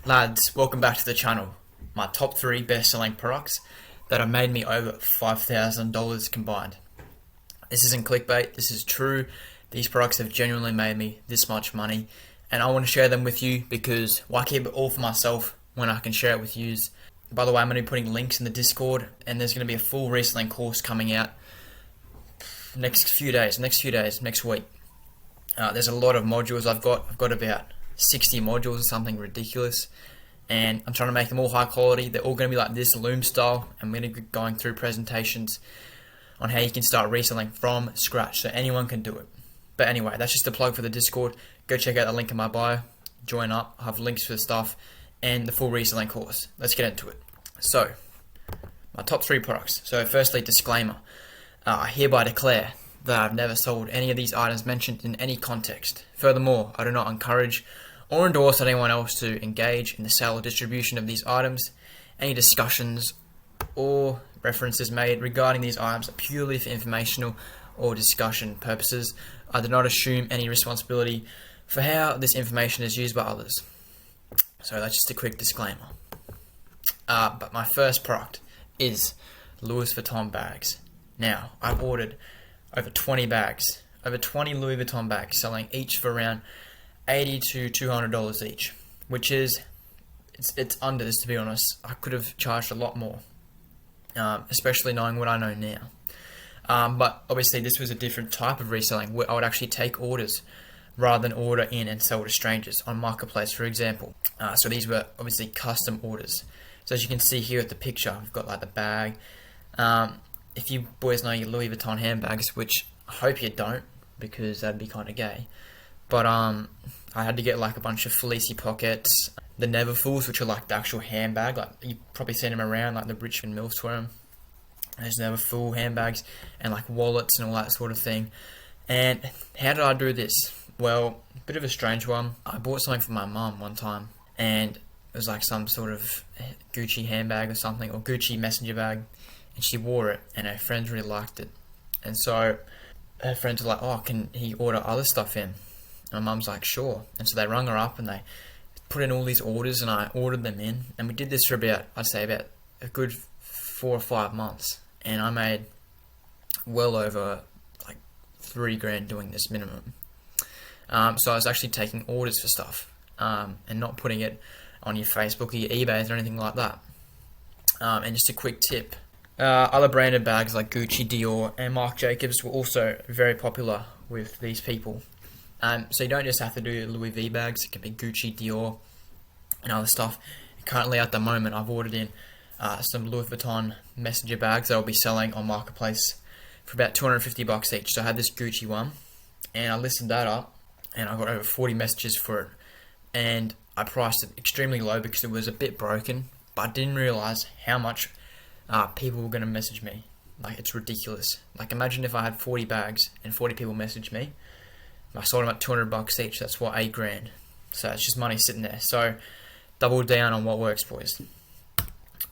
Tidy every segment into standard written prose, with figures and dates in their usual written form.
Lads, welcome back to the channel. My top 3 best-selling products that have made me over $5,000 combined. This isn't clickbait, this is true. These products have genuinely made me this much money, and I want to share them with you because why keep it all for myself when I can share it with yous? By the way, I'm going to be putting links in the Discord, and there's going to be a full reselling course coming out next week. There's a lot of modules I've got about 60 modules or something ridiculous, and I'm trying to make them all high quality. They're all going to be like this loom style. I'm going to be going through presentations on how you can start reselling from scratch, so anyone can do it. But anyway, that's just a plug for the Discord. Go check out the link in my bio, join up, I have links for the stuff and the full reselling course. Let's get into it. So, my top 3 products. So firstly, disclaimer, I hereby declare that I've never sold any of these items mentioned in any context. Furthermore, I do not encourage or endorse anyone else to engage in the sale or distribution of these items. Any discussions or references made regarding these items are purely for informational or discussion purposes. I do not assume any responsibility for how this information is used by others. So that's just a quick disclaimer. But my first product is Louis Vuitton bags. Now, I've ordered over 20 bags, over 20 Louis Vuitton bags, selling each for around $80 to $200 each, which is, it's under this, to be honest. I could have charged a lot more, especially knowing what I know now. But obviously this was a different type of reselling where I would actually take orders rather than order in and sell to strangers on Marketplace, for example. So these were obviously custom orders. So as you can see here at the picture, we've got like the bag. If you boys know your Louis Vuitton handbags, which I hope you don't, because that'd be kind of gay. But I had to get like a bunch of fleecy pockets, the Neverfulls, which are like the actual handbag. Like you probably seen them around, like the Richmond Mills wear them. There's Neverfull handbags and like wallets and all that sort of thing. And how did I do this? Well, a bit of a strange one. I bought something for my mum one time, and it was like some sort of Gucci handbag or something, or Gucci messenger bag, and she wore it, and her friends really liked it. And so her friends were like, "Oh, can he order other stuff in?" And my mum's like, "Sure." And so they rung her up and they put in all these orders, and I ordered them in, and we did this for about a good 4 or 5 months, and I made well over like $3,000 doing this minimum. So I was actually taking orders for stuff, and not putting it on your Facebook or your eBays or anything like that. And just a quick tip, other branded bags like Gucci, Dior and Marc Jacobs were also very popular with these people. So you don't just have to do Louis V bags, it can be Gucci, Dior and other stuff. Currently at the moment I've ordered in some Louis Vuitton messenger bags that I'll be selling on Marketplace for about $250 each. So I had this Gucci one, and I listed that up, and I got over 40 messages for it, and I priced it extremely low because it was a bit broken, but I didn't realize how much people were going to message me. Like, it's ridiculous. Like, imagine if I had 40 bags and 40 people message me. I sold them at $200 each. That's what, $8,000. So it's just money sitting there. So double down on what works, boys.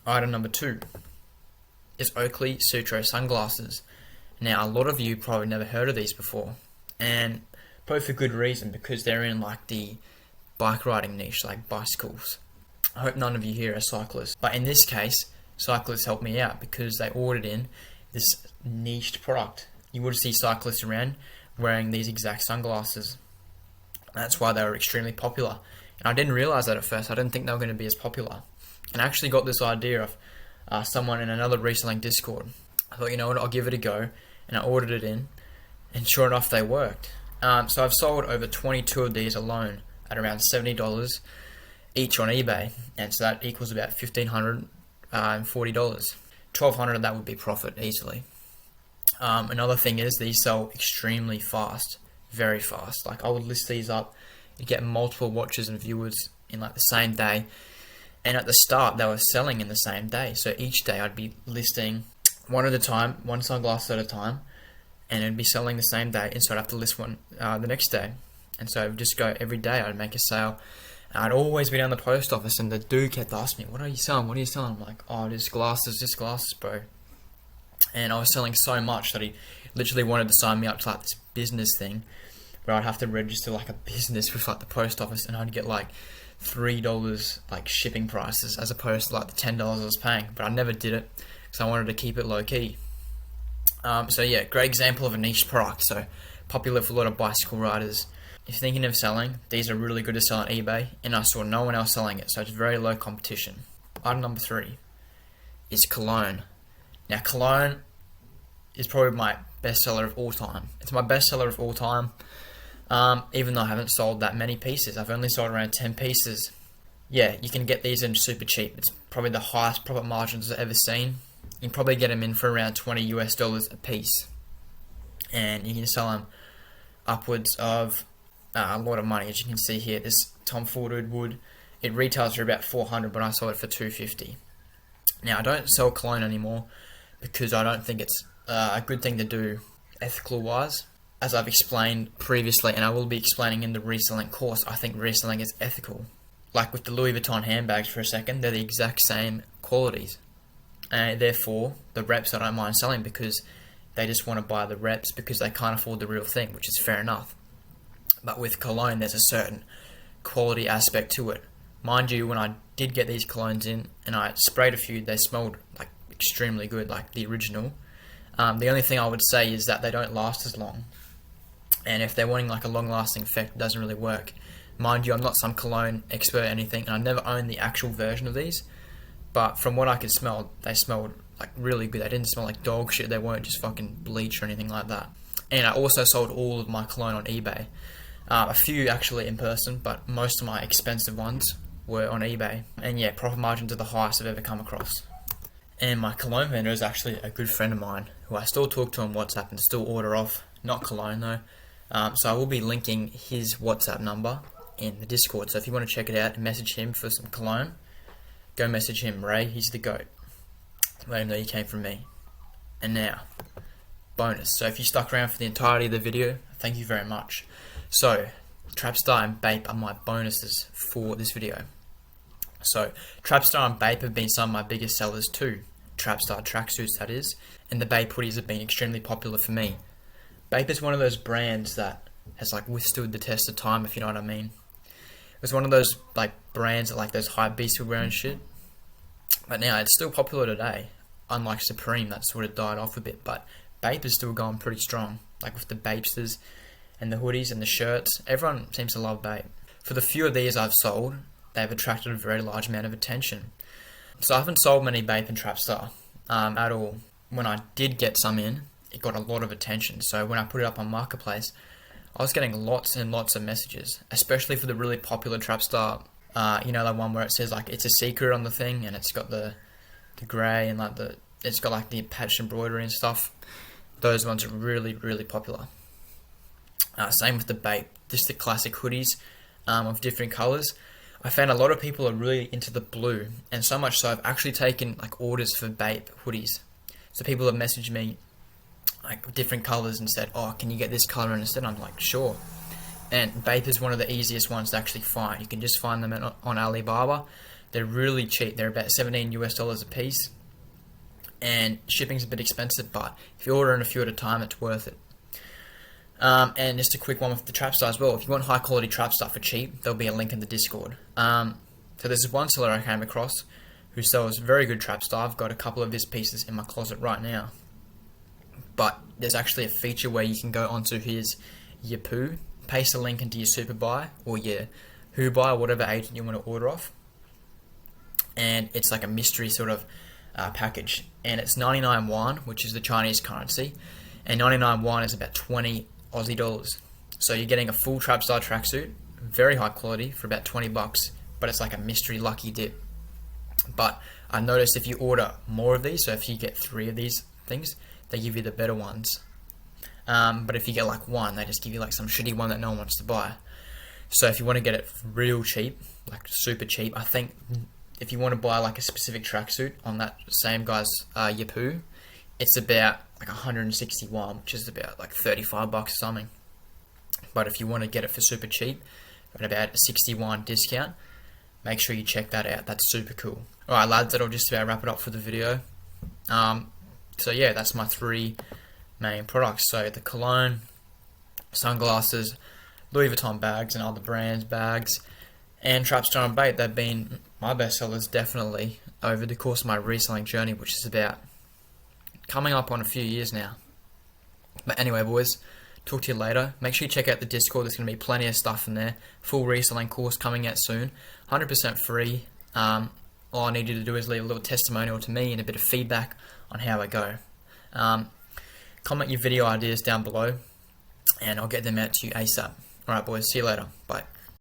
Item number 2 is Oakley Sunglasses. Now, a lot of you probably never heard of these before, and probably for good reason, because they're in like the bike riding niche, like bicycles. I hope none of you here are cyclists, but in this case, cyclists helped me out because they ordered in this niched product. You would see cyclists around wearing these exact sunglasses. That's why they were extremely popular, and I didn't realize that at first. I didn't think they were going to be as popular, and I actually got this idea of someone in another reselling Discord. I thought, you know what, I'll give it a go, and I ordered it in, and sure enough, they worked. So I've sold over 22 of these alone at around $70 each on eBay, and so that equals about $1,540. $1,200 of that would be profit easily. Another thing is these sell extremely fast, very fast. Like, I would list these up, you get multiple watchers and viewers in like the same day, and at the start they were selling in the same day. So each day I'd be listing one at a time, one sunglass at a time, and it'd be selling the same day, and so I'd have to list one the next day. And so I'd just go every day, I'd make a sale. And I'd always be down the post office, and the dude kept asking me, "What are you selling? What are you selling?" I'm like, "Oh, just glasses, bro." And I was selling so much that he literally wanted to sign me up to like this business thing where I'd have to register like a business with like the post office, and I'd get like $3 like shipping prices as opposed to like the $10 I was paying, but I never did it because I wanted to keep it low key. So yeah, great example of a niche product. So popular for a lot of bicycle riders. If you're thinking of selling, these are really good to sell on eBay, and I saw no one else selling it, so it's very low competition. Item number 3 is Cologne. Now Cologne is probably my best seller of all time. It's my best seller of all time, even though I haven't sold that many pieces. I've only sold around 10 pieces. Yeah, you can get these in super cheap. It's probably the highest profit margins I've ever seen. You can probably get them in for around $20 a piece, and you can sell them upwards of a lot of money. As you can see here, this Tom Ford wood, it retails for about $400, but I sold it for $250. Now I don't sell Cologne anymore because I don't think it's a good thing to do ethical wise. As I've explained previously, and I will be explaining in the reselling course, I think reselling is ethical. Like with the Louis Vuitton handbags for a second, they're the exact same qualities. And therefore, the reps I don't mind selling because they just want to buy the reps because they can't afford the real thing, which is fair enough. But with Cologne, there's a certain quality aspect to it. Mind you, when I did get these colognes in and I sprayed a few, they smelled like extremely good, like the original. The only thing I would say is that they don't last as long. And if they're wanting like a long-lasting effect, it doesn't really work. Mind you, I'm not some cologne expert or anything, and I never owned the actual version of these. But from what I could smell, they smelled like really good. They didn't smell like dog shit. They weren't just fucking bleach or anything like that. And I also sold all of my cologne on eBay. A few actually in person, but most of my expensive ones were on eBay. And yeah, profit margins are the highest I've ever come across. And my cologne vendor is actually a good friend of mine who I still talk to on WhatsApp and still order off. Not Cologne though. So I will be linking his WhatsApp number in the Discord. So if you want to check it out and message him for some cologne, go message him, Ray. He's the GOAT. Let him know you came from me. And now, bonus. So if you stuck around for the entirety of the video, thank you very much. So, Trapstar and Bape are my bonuses for this video. So, Trapstar and Bape have been some of my biggest sellers too. Trapstar tracksuits, that is. And the Bape hoodies have been extremely popular for me. Bape is one of those brands that has like withstood the test of time, if you know what I mean. It was one of those like brands that like those hype beasts would wear and shit. But now it's still popular today. Unlike Supreme, that sort of died off a bit. But Bape is still going pretty strong. Like with the Bapesters and the hoodies and the shirts, everyone seems to love Bape. For the few of these I've sold, they've attracted a very large amount of attention. So I haven't sold many Bape and Trapstar at all. When I did get some in, it got a lot of attention. So when I put it up on Marketplace, I was getting lots and lots of messages, especially for the really popular Trapstar. You know, the one where it says like it's a secret on the thing, and it's got the grey and like it's got like the patch embroidery and stuff. Those ones are really, really popular. Same with the Bape, just the classic hoodies of different colours. I found a lot of people are really into the blue, and so much so I've actually taken like orders for Bape hoodies. So people have messaged me like different colours and said, oh, can you get this colour instead? I'm like, sure. And Bape is one of the easiest ones to actually find. You can just find them on Alibaba. They're really cheap. They're about $17 a piece. And shipping's a bit expensive, but if you order in a few at a time, it's worth it. And just a quick one with the Trapstar as well. If you want high quality Trapstar for cheap, there'll be a link in the Discord. So there's this one seller I came across who sells very good Trapstar. I've got a couple of his pieces in my closet right now. But there's actually a feature where you can go onto his Yahoo, paste a link into your Super Buy or your Who Buy, or whatever agent you want to order off. And it's like a mystery sort of package. And it's 99 won, which is the Chinese currency. And 99 won is about 20 Aussie dollars. So you're getting a full Trapstar tracksuit, very high quality, for about 20 bucks. But it's like a mystery lucky dip. But I noticed if you order more of these, so if you get 3 of these things, they give you the better ones. But if you get like one, they just give you like some shitty one that no one wants to buy. So if you want to get it real cheap, like super cheap, I think if you want to buy like a specific tracksuit on that same guy's Yahoo, it's about like 161, which is about like 35 bucks or something. But if you want to get it for super cheap, at about a 61 discount, make sure you check that out. That's super cool. Alright lads, that'll just about wrap it up for the video. So yeah, that's my 3 main products. So the Cologne, sunglasses, Louis Vuitton bags and other brands bags, and Trapstar and Bait, they've been my best sellers definitely over the course of my reselling journey, which is about coming up on a few years now. But anyway, boys, talk to you later. Make sure you check out the Discord. There's going to be plenty of stuff in there. Full reselling course coming out soon. 100% free. All I need you to do is leave a little testimonial to me and a bit of feedback on how I go. Comment your video ideas down below, and I'll get them out to you ASAP. Alright, boys. See you later. Bye.